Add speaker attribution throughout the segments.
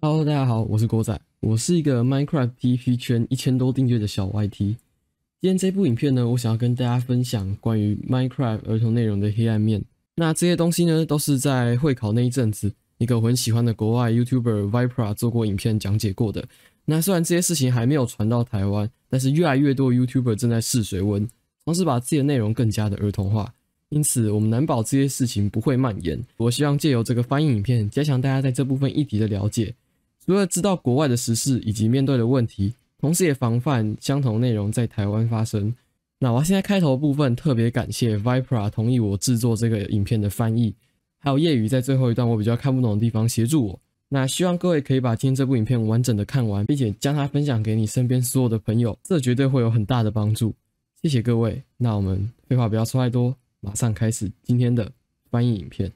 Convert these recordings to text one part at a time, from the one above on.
Speaker 1: Hello， 大家好，我是郭仔，我是一个 Minecraft TV 圈1000多订阅的小 YT。今天这部影片呢，我想要跟大家分享关于 Minecraft 儿童内容的黑暗面。那这些东西呢，都是在会考那一阵子，一个我很喜欢的国外 YouTuber viprah 做过影片讲解过的。那虽然这些事情还没有传到台湾，但是越来越多 YouTuber 正在试水温，尝试把自己的内容更加的儿童化。因此，我们难保这些事情不会蔓延。我希望借由这个翻译影片，加强大家在这部分议题的了解。除了知道国外的时事以及面对的问题，同时也防范相同内容在台湾发生。那我现在开头的部分特别感谢 viprah 同意我制作这个影片的翻译，还有业余在最后一段我比较看不懂的地方协助我。那希望各位可以把今天这部影片完整的看完，并且将它分享给你身边所有的朋友，这绝对会有很大的帮助。谢谢各位，那我们废话不要说太多，马上开始今天的翻译影片。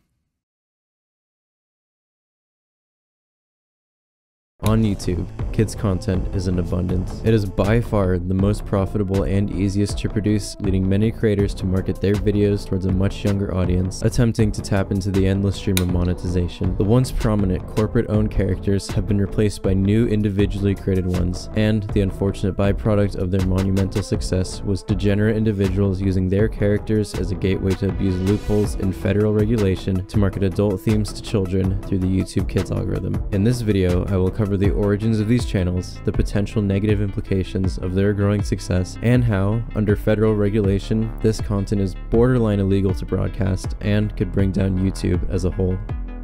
Speaker 2: On YouTube, kids content is in abundance. It is by far the most profitable and easiest to produce, leading many creators to market their videos towards a much younger audience, attempting to tap into the endless stream of monetization. The once prominent corporate-owned characters have been replaced by new individually created ones, and the unfortunate byproduct of their monumental success was degenerate individuals using their characters as a gateway to abuse loopholes in federal regulation to market adult themes to children through the YouTube Kids algorithm. In this video, I will cover the origins of these channels, the potential negative implications of their growing success, and how, under federal regulation, this content is borderline illegal to broadcast and could bring down YouTube as a whole.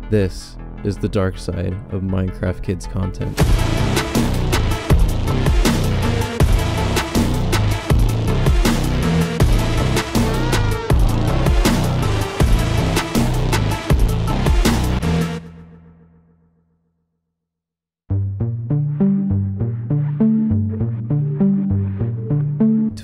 Speaker 2: This is the dark side of Minecraft Kids content.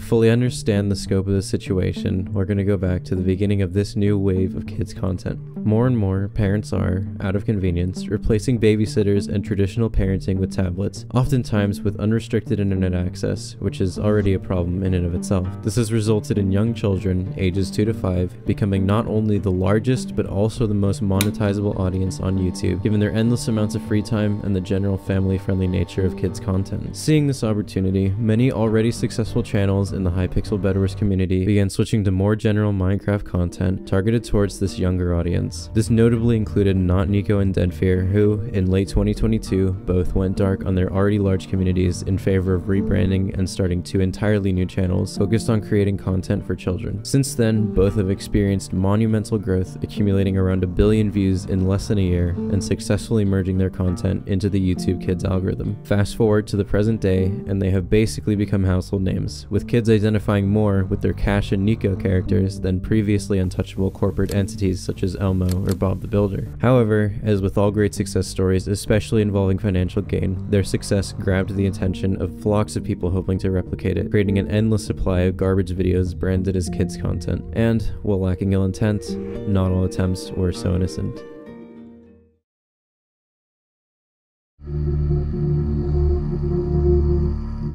Speaker 2: Fully understand the scope of the situation, we're going to go back to the beginning of this new wave of kids content. More and more parents are, out of convenience, replacing babysitters and traditional parenting with tablets, oftentimes with unrestricted internet access, which is already a problem in and of itself. This has resulted in young children, ages 2 to 5, becoming not only the largest but also the most monetizable audience on YouTube, given their endless amounts of free time and the general family-friendly nature of kids content. Seeing this opportunity, many already successful channels in the Hypixel Bedwars community began switching to more general Minecraft content targeted towards this younger audience. This notably included Not Nico and Deadfear, who, in late 2022, both went dark on their already large communities in favor of rebranding and starting 2 entirely new channels focused on creating content for children. Since then, both have experienced monumental growth, accumulating around 1 billion views in less than a year and successfully merging their content into the YouTube Kids algorithm. Fast forward to the present day, and they have basically become household names, with kids identifying more with their Cash and Nico characters than previously untouchable corporate entities such as Elmo or Bob the Builder. However, as with all great success stories, especially involving financial gain, their success grabbed the attention of flocks of people hoping to replicate it, creating an endless supply of garbage videos branded as kids content. And, while lacking ill intent, not all attempts were so innocent.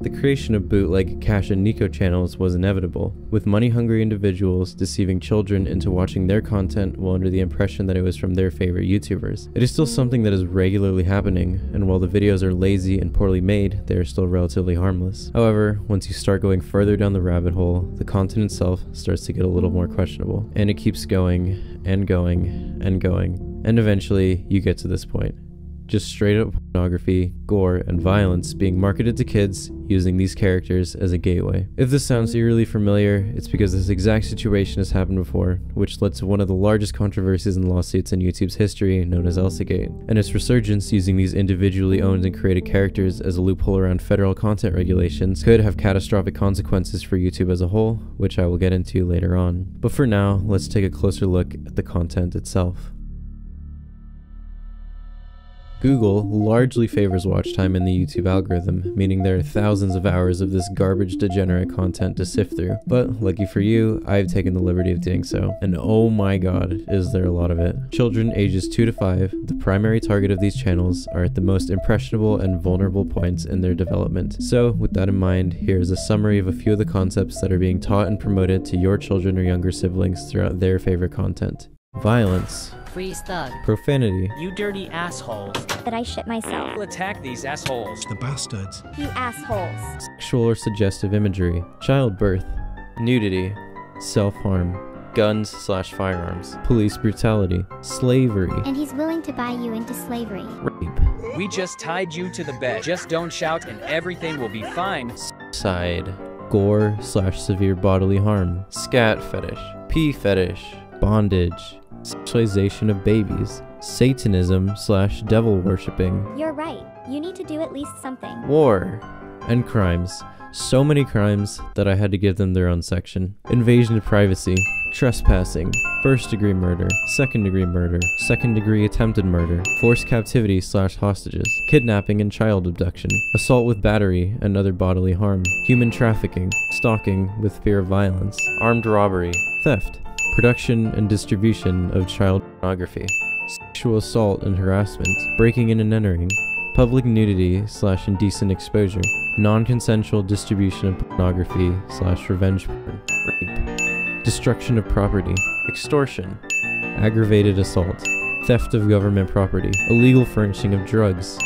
Speaker 2: The creation of bootleg Cash and Nico channels was inevitable, with money-hungry individuals deceiving children into watching their content while under the impression that it was from their favorite YouTubers. It is still something that is regularly happening, and while the videos are lazy and poorly made, they are still relatively harmless. However, once you start going further down the rabbit hole, the content itself starts to get a little more questionable, and it keeps going, and going, and going, and eventually you get to this point. Just straight up pornography, gore, and violence being marketed to kids using these characters as a gateway. If this sounds eerily familiar, it's because this exact situation has happened before, which led to one of the largest controversies and lawsuits in YouTube's history, known as Elsa Gate, and its resurgence using these individually owned and created characters as a loophole around federal content regulations could have catastrophic consequences for YouTube as a whole, which I will get into later on. But for now, let's take a closer look at the content itself. Google largely favors watch time in the YouTube algorithm, meaning there are thousands of hours of this garbage degenerate content to sift through. But lucky for you, I've taken the liberty of doing so. And oh my god, is there a lot of it. Children ages 2 to 5, the primary target of these channels, are at the most impressionable and vulnerable points in their development. So with that in mind, here is a summary of a few of the concepts that are being taught and promoted to your children or younger siblings throughout their favorite content. Violence,
Speaker 3: Freeze thug.
Speaker 2: Profanity.
Speaker 4: You dirty assholes.
Speaker 5: That I shit myself.
Speaker 4: We'll attack these assholes.
Speaker 6: The bastards.
Speaker 5: You assholes.
Speaker 2: Sexual or suggestive imagery. Childbirth. Nudity. Self-harm. Guns/firearms. Police brutality. Slavery.
Speaker 5: And he's willing to buy you into slavery.
Speaker 2: Rape.
Speaker 4: We just tied you to the bed. Just don't shout and everything will be fine.
Speaker 2: Suicide. Gore/severe bodily harm. Scat fetish. Pee fetish. Bondage. Sexualization of babies. Satanism/devil worshipping.
Speaker 5: You're right. You need to do at least something.
Speaker 2: War. And crimes. So many crimes that I had to give them their own section. Invasion of privacy. Trespassing. First-degree murder. Second-degree murder. Second-degree attempted murder. Forced captivity/hostages. Kidnapping and child abduction. Assault with battery and other bodily harm. Human trafficking. Stalking with fear of violence. Armed robbery. Theft. Production and distribution of child pornography. Sexual assault and harassment. Breaking in and entering. Public nudity/indecent exposure. Non-consensual distribution of pornography/revenge porn. Rape. Destruction of property. Extortion. Aggravated assault. Theft of government property. Illegal furnishing of drugs.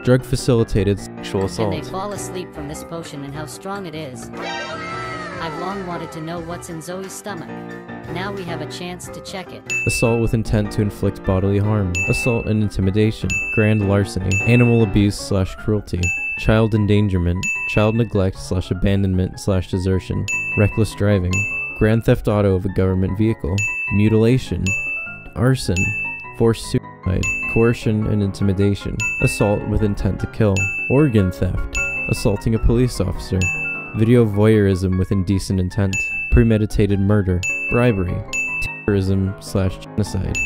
Speaker 2: Drug-facilitated sexual
Speaker 3: And
Speaker 2: assault.
Speaker 3: they fall asleep from this potion and how strong it is. I've long wanted to know what's in Zoe's stomach. Now we have a chance to check it.
Speaker 2: Assault with intent to inflict bodily harm. Assault and intimidation. Grand larceny. Animal abuse/cruelty. Child endangerment. Child neglect/abandonment/desertion. Reckless driving. Grand theft auto of a government vehicle. Mutilation. Arson. Forced suicide. Coercion and intimidation. Assault with intent to kill. Organ theft. Assaulting a police officer. Video voyeurism with indecent intent. Premeditated murder. Bribery. Terrorism/genocide.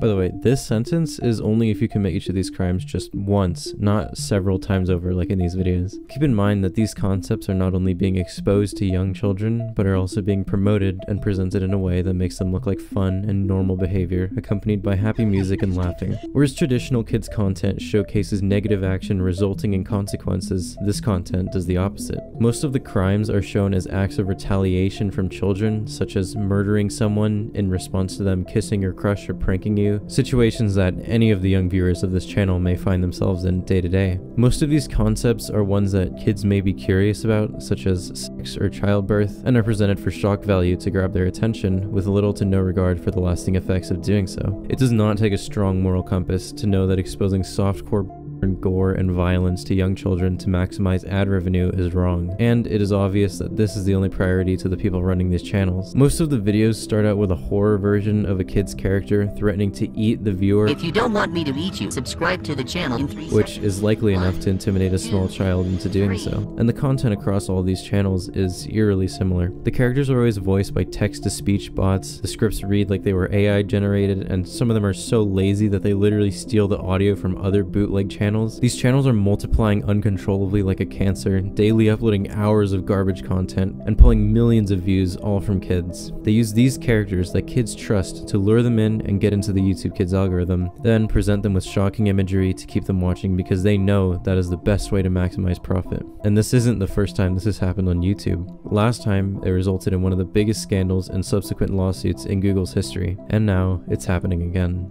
Speaker 2: By the way, this sentence is only if you commit each of these crimes just once, not several times over like in these videos. Keep in mind that these concepts are not only being exposed to young children, but are also being promoted and presented in a way that makes them look like fun and normal behavior, accompanied by happy music and laughing. Whereas traditional kids content showcases negative action resulting in consequences, this content does the opposite. Most of the crimes are shown as acts of retaliation from children, such as murdering someone in response to them kissing your crush or pranking you, situations that any of the young viewers of this channel may find themselves in day to day. Most of these concepts are ones that kids may be curious about, such as sex or childbirth, and are presented for shock value to grab their attention, with little to no regard for the lasting effects of doing so. It does not take a strong moral compass to know that exposing softcore and gore and violence to young children to maximize ad revenue is wrong, and it is obvious that this is the only priority to the people running these channels. Most of the videos start out with a horror version of a kid's character threatening to eat the viewer.
Speaker 7: If you don't want me to eat you, subscribe to the channel in 3
Speaker 2: which
Speaker 7: seconds.
Speaker 2: is likely enough to intimidate a small child into doing so. And the content across all these channels is eerily similar. The characters are always voiced by text-to-speech bots, the scripts read like they were AI generated, and some of them are so lazy that they literally steal the audio from other bootleg channels. These channels are multiplying uncontrollably like a cancer, daily uploading hours of garbage content, and pulling millions of views, all from kids. They use these characters that kids trust to lure them in and get into the YouTube Kids algorithm, then present them with shocking imagery to keep them watching because they know that is the best way to maximize profit. And this isn't the first time this has happened on YouTube. Last time, it resulted in one of the biggest scandals and subsequent lawsuits in Google's history, and now it's happening again.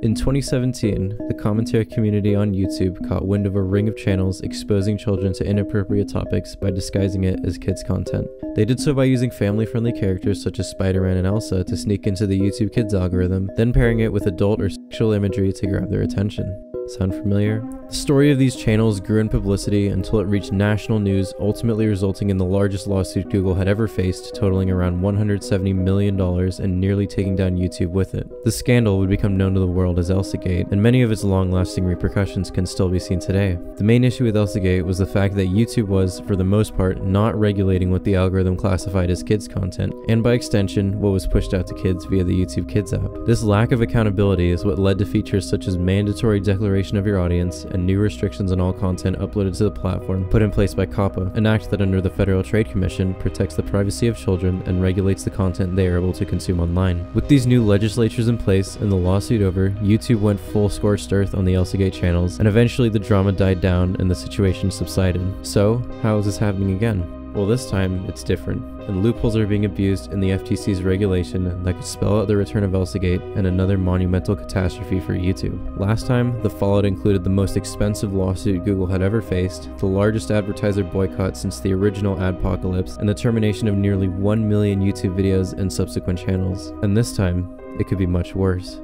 Speaker 2: In 2017, the commentary community on YouTube caught wind of a ring of channels exposing children to inappropriate topics by disguising it as kids content. They did so by using family-friendly characters such as Spider-Man and Elsa to sneak into the YouTube Kids algorithm, then pairing it with adult or sexual imagery to grab their attention. Sound familiar? The story of these channels grew in publicity until it reached national news, ultimately resulting in the largest lawsuit Google had ever faced, totaling around $170 million and nearly taking down YouTube with it. The scandal would become known to the world as Elsa Gate, and many of its long-lasting repercussions can still be seen today. The main issue with Elsa Gate was the fact that YouTube was, for the most part, not regulating what the algorithm classified as kids content, and by extension, what was pushed out to kids via the YouTube Kids app. This lack of accountability is what led to features such as mandatory declarations moderation of your audience, and new restrictions on all content uploaded to the platform put in place by COPPA, an act that under the Federal Trade Commission protects the privacy of children and regulates the content they are able to consume online. With these new legislatures in place and the lawsuit over, YouTube went full scorched earth on the Elsa Gate channels, and eventually the drama died down and the situation subsided. So, how is this happening again? Well, this time, it's different, and loopholes are being abused in the FTC's regulation that could spell out the return of Elsa Gate and another monumental catastrophe for YouTube. Last time, the fallout included the most expensive lawsuit Google had ever faced, the largest advertiser boycott since the original adpocalypse, and the termination of nearly 1 million YouTube videos and subsequent channels. And this time, it could be much worse.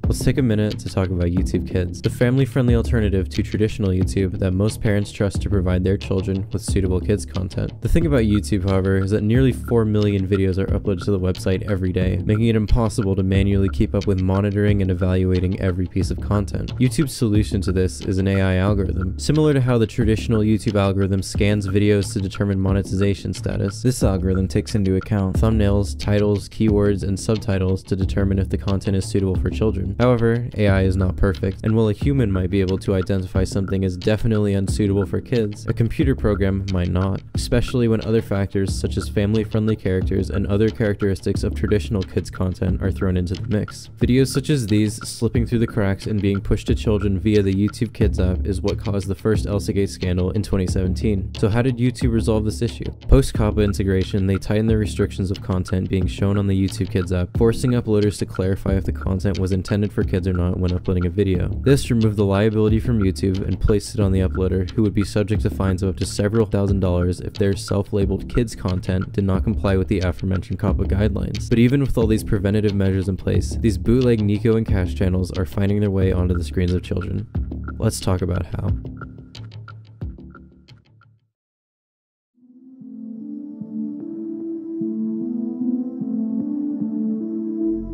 Speaker 2: Let's take a minute to talk about YouTube Kids, the family-friendly alternative to traditional YouTube that most parents trust to provide their children with suitable kids content. The thing about YouTube, however, is that nearly 4 million videos are uploaded to the website every day, making it impossible to manually keep up with monitoring and evaluating every piece of content. YouTube's solution to this is an AI algorithm. Similar to how the traditional YouTube algorithm scans videos to determine monetization status, this algorithm takes into account thumbnails, titles, keywords, and subtitles to determine if the content is suitable for children. However, AI is not perfect, and while a human might be able to identify something as definitely unsuitable for kids, a computer program might not, especially when other factors such as family-friendly characters and other characteristics of traditional kids content are thrown into the mix. Videos such as these slipping through the cracks and being pushed to children via the YouTube Kids app is what caused the first Elsa Gate scandal in 2017. So how did YouTube resolve this issue? Post-COPPA integration, they tightened the restrictions of content being shown on the YouTube Kids app, forcing uploaders to clarify if the content was intended for kids or not when uploading a video. This removed the liability from YouTube and placed it on the uploader, who would be subject to fines of up to several $1,000s if their self-labeled kids content did not comply with the aforementioned COPPA guidelines. But even with all these preventative measures in place, these bootleg Nico and Cash channels are finding their way onto the screens of children. Let's talk about how.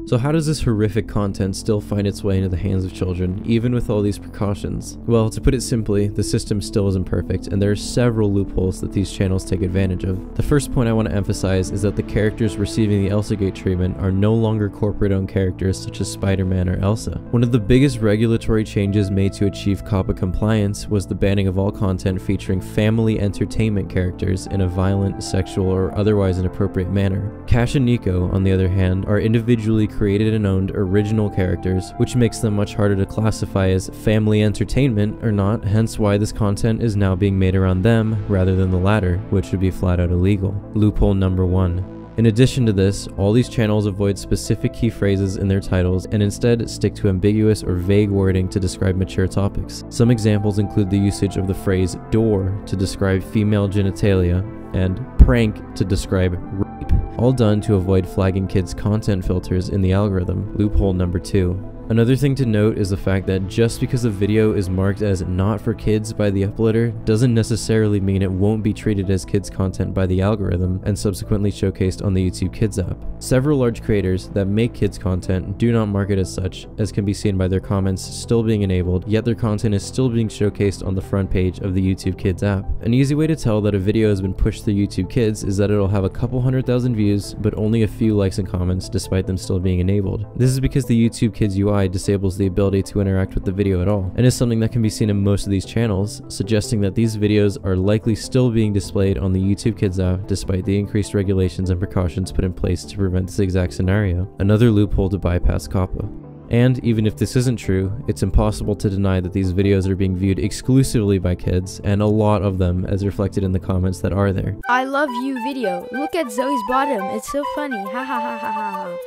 Speaker 2: So how does this horrific content still find its way into the hands of children, even with all these precautions? Well, to put it simply, the system still isn't perfect, and there are several loopholes that these channels take advantage of. The first point I want to emphasize is that the characters receiving the Elsa Gate treatment are no longer corporate-owned characters such as Spider-Man or Elsa. One of the biggest regulatory changes made to achieve COPPA compliance was the banning of all content featuring family entertainment characters in a violent, sexual, or otherwise inappropriate manner. Cash and Nico, on the other hand, are individually created and owned original characters, which makes them much harder to classify as family entertainment or not, hence why this content is now being made around them rather than the latter, which would be flat out illegal. Loophole number 1. In addition to this, all these channels avoid specific key phrases in their titles and instead stick to ambiguous or vague wording to describe mature topics. Some examples include the usage of the phrase door to describe female genitalia and prank to describe rape, all done to avoid flagging kids' content filters in the algorithm. Loophole number 2. Another thing to note is the fact that just because a video is marked as not for kids by the uploader doesn't necessarily mean it won't be treated as kids content by the algorithm and subsequently showcased on the YouTube Kids app. Several large creators that make kids content do not mark it as such, as can be seen by their comments still being enabled, yet their content is still being showcased on the front page of the YouTube Kids app. An easy way to tell that a video has been pushed through YouTube Kids is that it'll have a couple 100,000 views, but only a few likes and comments despite them still being enabled. This is because the YouTube Kids UI disables the ability to interact with the video at all, and is something that can be seen in most of these channels, suggesting that these videos are likely still being displayed on the YouTube Kids app despite the increased regulations and precautions put in place to prevent this exact scenario. Another loophole to bypass COPPA. And even if this isn't true, it's impossible to deny that these videos are being viewed exclusively by kids, and a lot of them as reflected in the comments that are there.
Speaker 6: I love you video. Look at Zoe's bottom. It's so funny. Ha ha ha ha ha ha.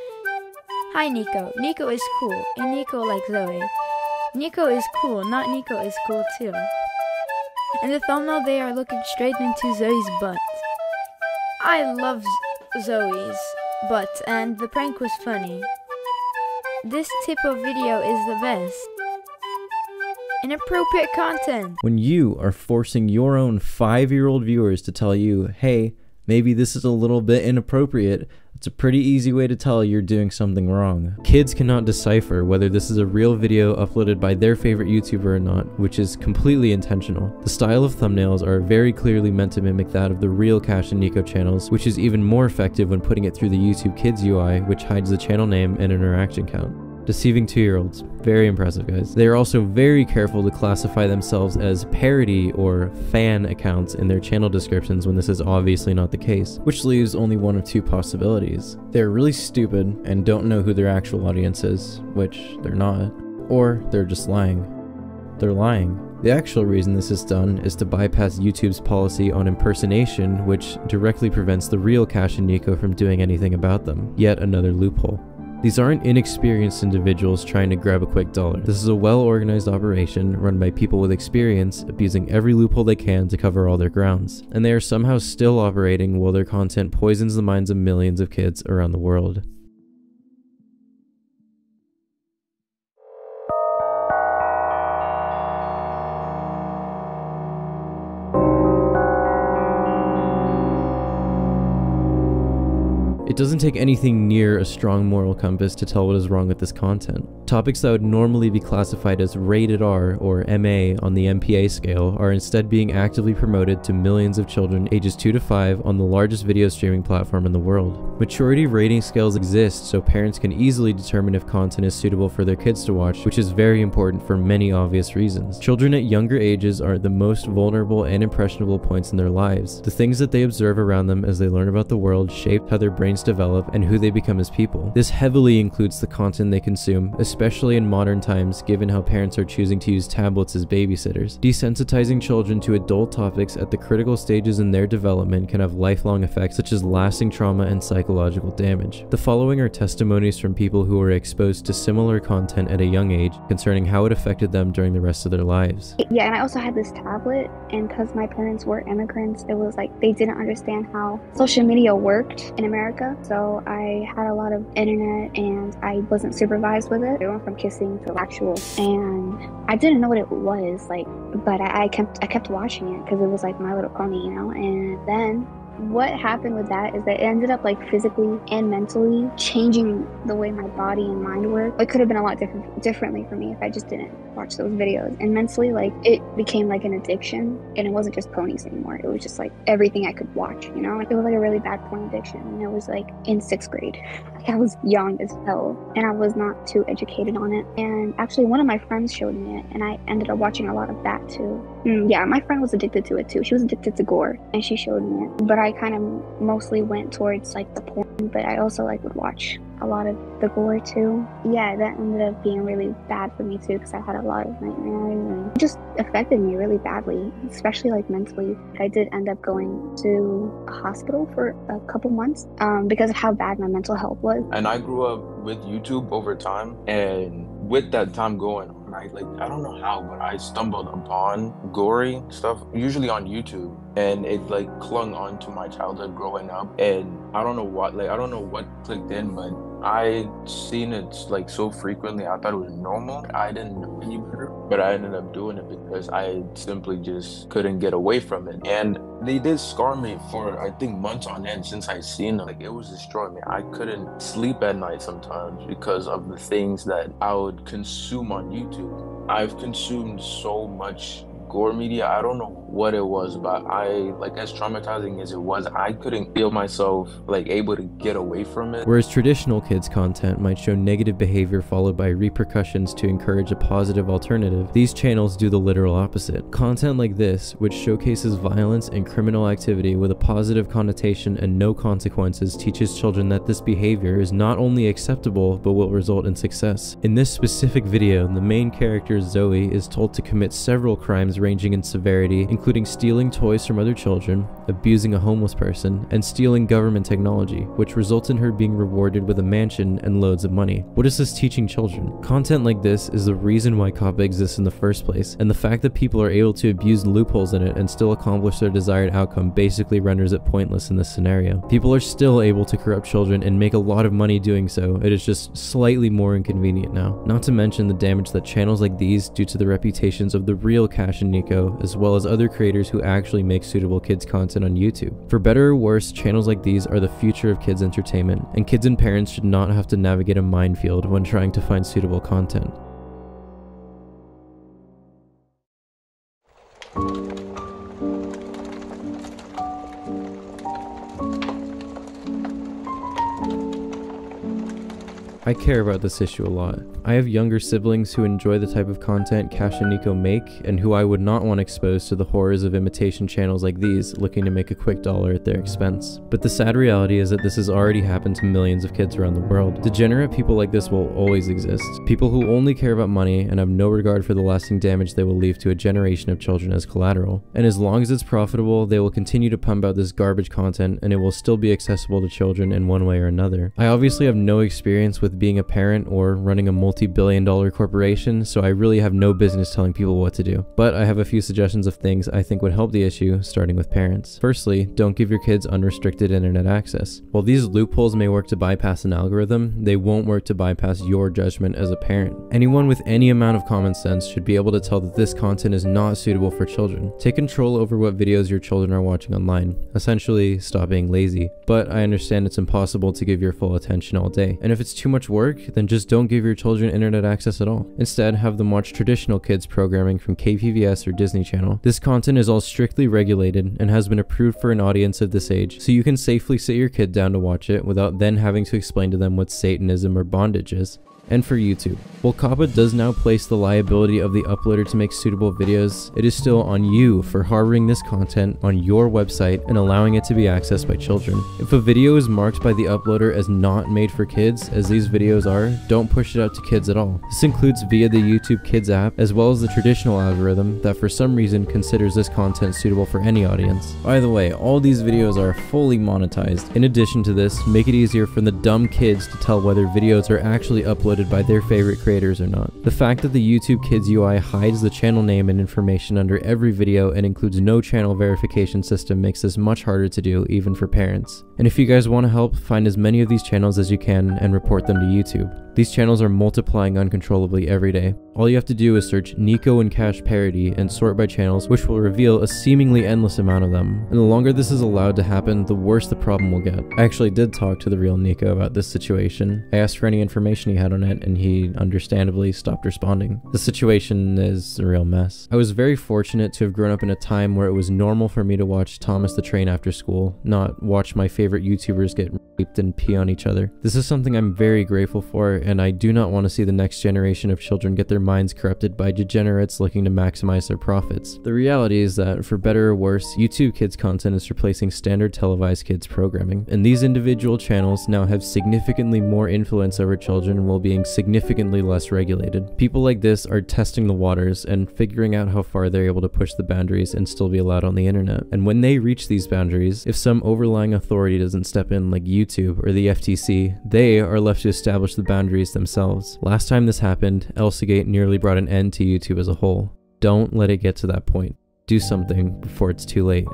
Speaker 6: Hi Nico. Nico is cool, and Nico likes Zoe. Nico is cool, not Nico is cool too. In the thumbnail they are looking straight into Zoe's butt. I love Zoe's butt, and the prank was funny. This type of video is the best. Inappropriate content.
Speaker 2: When you are forcing your own 5-year-old viewers to tell you, hey, maybe this is a little bit inappropriate, It's a pretty easy way to tell you're doing something wrong. Kids cannot decipher whether this is a real video uploaded by their favorite YouTuber or not, which is completely intentional. The style of thumbnails are very clearly meant to mimic that of the real Cash and Nico channels, which is even more effective when putting it through the YouTube Kids UI, which hides the channel name and interaction count. Deceiving 2-year-olds. Very impressive, guys. They are also very careful to classify themselves as parody or fan accounts in their channel descriptions when this is obviously not the case, which leaves only one of two possibilities. They're really stupid and don't know who their actual audience is, which they're not, or they're just lying. They're lying. The actual reason this is done is to bypass YouTube's policy on impersonation, which directly prevents the real Cash and Nico from doing anything about them. Yet another loophole. These aren't inexperienced individuals trying to grab a quick dollar. This is a well-organized operation run by people with experience, abusing every loophole they can to cover all their grounds. And they are somehow still operating while their content poisons the minds of millions of kids around the world. It doesn't take anything near a strong moral compass to tell what is wrong with this content. Topics that would normally be classified as rated R or MA on the MPA scale are instead being actively promoted to millions of children ages 2 to 5 on the largest video streaming platform in the world. Maturity rating scales exist so parents can easily determine if content is suitable for their kids to watch, which is very important for many obvious reasons. Children at younger ages are at the most vulnerable and impressionable points in their lives. The things that they observe around them as they learn about the world shape how their brains develop and who they become as people. This heavily includes the content they consume, especially in modern times given how parents are choosing to use tablets as babysitters. Desensitizing children to adult topics at the critical stages in their development can have lifelong effects such as lasting trauma and psychological damage. The following are testimonies from people who were exposed to similar content at a young age concerning how it affected them during the rest of their lives.
Speaker 8: Yeah, and I also had this tablet, and because my parents were immigrants, it was like they didn't understand how social media worked in America. So I had a lot of internet and I wasn't supervised with it. It went from kissing to actual, and I didn't know what it was like, but I kept watching it because it was like My Little Pony, you know. And then what happened with that is that it ended up like physically and mentally changing the way my body and mind work. It could have been a lot differently for me if I just didn't watch those videos. And mentally, like, it became like an addiction, and it wasn't just ponies anymore. It was just like everything I could watch, you know. It was like a really bad porn addiction, and it was like in 6th grade. Like, I was young as hell, and I was not too educated on it. And actually, one of my friends showed me it, and I ended up watching a lot of that too. Yeah, my friend was addicted to it too. She was addicted to gore, and she showed me it. But I kind of mostly went towards like the porn, but I also like would watch a lot of the gore too. Yeah, that ended up being really bad for me too, because I had a lot of nightmares, and it just affected me really badly, especially like mentally. I did end up going to a hospital for a couple months because of how bad my mental health was.
Speaker 9: And I grew up with YouTube over time, and with that time going on, I don't know how, but I stumbled upon gory stuff, usually on YouTube, and it like clung on to my childhood growing up. And I don't know what clicked in, but I seen it like so frequently. I thought it was normal. I didn't know any better, but I ended up doing it because I simply just couldn't get away from it. And they did scar me for, I think, months on end since I seen it. Like, it was destroying me. I couldn't sleep at night sometimes because of the things that I would consume on YouTube. I've consumed so much gore media. I don't know what it was, but as traumatizing as it was, I couldn't feel myself like able to get away from it.
Speaker 2: Whereas traditional kids content might show negative behavior followed by repercussions to encourage a positive alternative, these channels do the literal opposite. Content like this, which showcases violence and criminal activity with a positive connotation and no consequences, teaches children that this behavior is not only acceptable but will result in success. In this specific video, the main character Zoe is told to commit several crimes ranging in severity, including stealing toys from other children, abusing a homeless person, and stealing government technology, which results in her being rewarded with a mansion and loads of money. What is this teaching children? Content like this is the reason why COPPA exists in the first place, and the fact that people are able to abuse loopholes in it and still accomplish their desired outcome basically renders it pointless in this scenario. People are still able to corrupt children and make a lot of money doing so. It is just slightly more inconvenient now. Not to mention the damage that channels like these do to the reputations of the real Cash and and Nico, as well as other creators who actually make suitable kids content on YouTube. For better or worse, channels like these are the future of kids entertainment, and kids and parents should not have to navigate a minefield when trying to find suitable content. I care about this issue a lot. I have younger siblings who enjoy the type of content Cash and Nico make, and who I would not want exposed to the horrors of imitation channels like these looking to make a quick dollar at their expense. But the sad reality is that this has already happened to millions of kids around the world. Degenerate people like this will always exist. People who only care about money and have no regard for the lasting damage they will leave to a generation of children as collateral. And as long as it's profitable, they will continue to pump out this garbage content, and it will still be accessible to children in one way or another. I obviously have no experience with being a parent or running a multi-billion-dollar corporation, so I really have no business telling people what to do. But I have a few suggestions of things I think would help the issue, starting with parents. Firstly, don't give your kids unrestricted internet access. While these loopholes may work to bypass an algorithm, they won't work to bypass your judgment as a parent. Anyone with any amount of common sense should be able to tell that this content is not suitable for children. Take control over what videos your children are watching online. Essentially, stop being lazy. But I understand it's impossible to give your full attention all day. And if it's too much work, then just don't give your children internet access at all. Instead, have them watch traditional kids programming from KPVS or Disney Channel. This content is all strictly regulated and has been approved for an audience of this age, so you can safely sit your kid down to watch it without then having to explain to them what Satanism or bondage is. And for YouTube. While COPPA does now place the liability of the uploader to make suitable videos, it is still on you for harboring this content on your website and allowing it to be accessed by children. If a video is marked by the uploader as not made for kids, as these videos are, don't push it out to kids at all. This includes via the YouTube Kids app, as well as the traditional algorithm that for some reason considers this content suitable for any audience. By the way, all these videos are fully monetized. In addition to this, make it easier for the dumb kids to tell whether videos are actually uploaded by their favorite creators or not. The fact that the YouTube Kids UI hides the channel name and information under every video and includes no channel verification system makes this much harder to do, even for parents. And if you guys want to help, find as many of these channels as you can and report them to YouTube. These channels are multiplying uncontrollably every day. All you have to do is search Nico and Cash parody and sort by channels, which will reveal a seemingly endless amount of them. And the longer this is allowed to happen, the worse the problem will get. I actually did talk to the real Nico about this situation. I asked for any information he had on it, and he understandably stopped responding. The situation is a real mess. I was very fortunate to have grown up in a time where it was normal for me to watch Thomas the Train after school, not watch my favorite YouTubers get raped and pee on each other. This is something I'm very grateful for, and I do not want to see the next generation of children get their minds corrupted by degenerates looking to maximize their profits. The reality is that, for better or worse, YouTube Kids content is replacing standard televised kids programming, and these individual channels now have significantly more influence over children while being significantly less regulated. People like this are testing the waters and figuring out how far they're able to push the boundaries and still be allowed on the internet. And when they reach these boundaries, if some overlying authority doesn't step in like YouTube or the FTC, they are left to establish the boundaries themselves. Last time this happened, Elsa Gate nearly brought an end to YouTube as a whole. Don't let it get to that point. Do something before it's too late.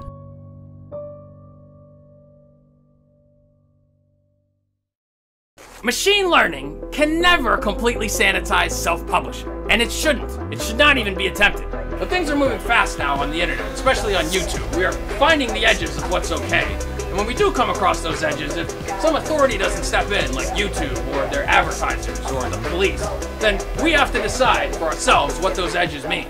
Speaker 10: Machine learning can never completely sanitize self-publishing, and it shouldn't. It should not even be attempted. But things are moving fast now on the internet, especially on YouTube. We are finding the edges of what's okay. And when we do come across those edges, if some authority doesn't step in, like YouTube or their advertisers or the police, then we have to decide for ourselves what those edges mean.